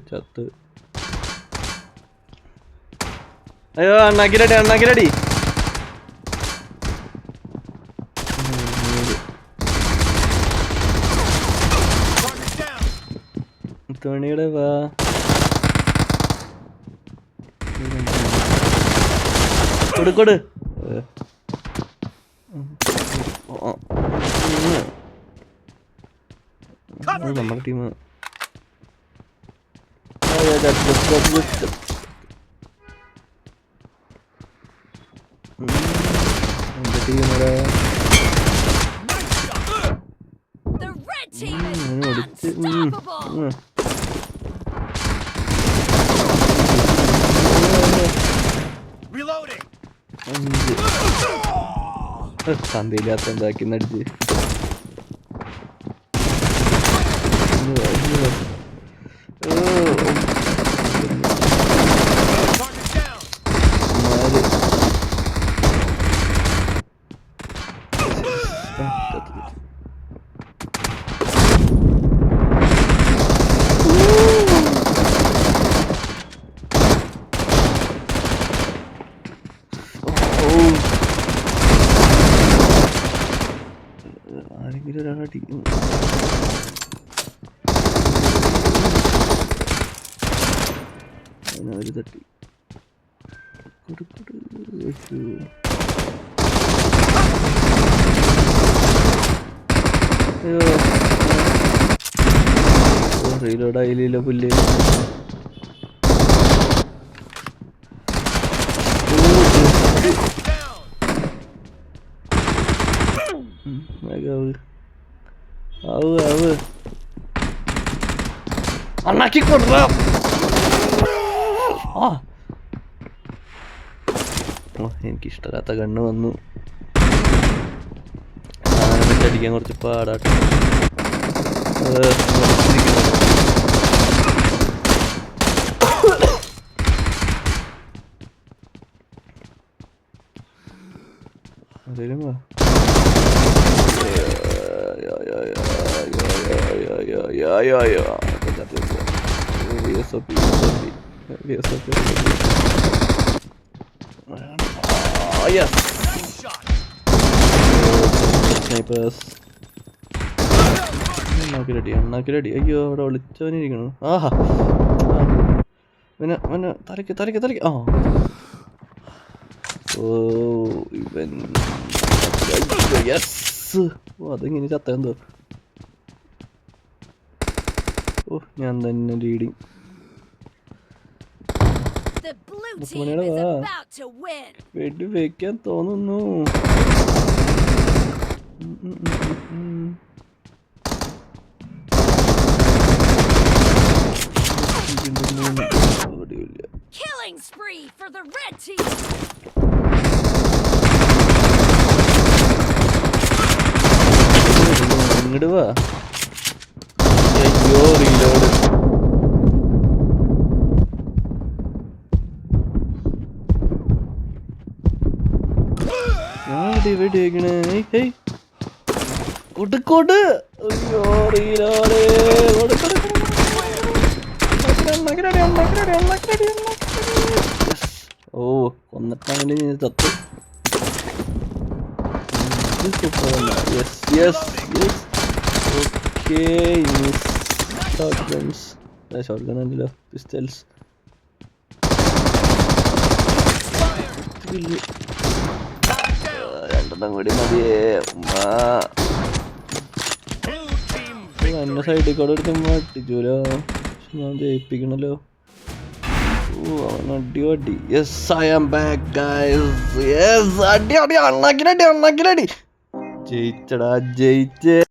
ചത്ത്. അയ്യോ അണ്ണാക്കിലടി. തോണിയുടെ വാ കൊടു നമ്മുടെ ടീം. സന്ധ്യയില്ലാത്ത എന്താക്കി നടിച്ച് ആരെങ്കിലും ഒരാളടി അവര് തട്ടി റീലോഡ് ആയില്ലല്ലോ പുല്ല്. അണ്ണാക്കി കൊടുറ. എനിക്കിഷ്ടമില്ലാത്ത കണ്ണ് വന്നു. അടിക്കാൻ കുറച്ച് പാടാട്ടെ. അതേലും വാ. അണ്ണാക്കിലടി. അയ്യോ അവിടെ വിളിച്ചവനിരിക്കണു. ആഹാ പിന്നെ തലയ്ക്ക്. ഓ ഇവൻ അതെങ്ങനെ ചത്തോ. ഓ ഞാൻ തന്നെ ലീഡിങ്. മുത്തുമണിയുടെ വാ വെടി വെക്കാൻ തോന്നുന്നു. ഇങ്ങോട്ട് വാ. അയ്യോ റീലോഡ്. കൊടുക്കോട്ട്. അയ്യോ റീലോഡ്. ഓ കൊന്നിട്ടാണെങ്കിൽ തത്തു. ഷോട്ട്ഗൺ അല്ലല്ലോ, പിസ്റ്റൽസ്. രണ്ടെണ്ണം കൂടി മതിയേ. എന്നെ സൈഡിൽ കൂടെ എടുക്കുമ്പോ അടിച്ചൂലോ. ഞാൻ ജയിപ്പിക്കണല്ലോ. അടി. Yes I am back guys. Yes അടി. അണ്ണാക്കിലടി. ജയിച്ചടാ.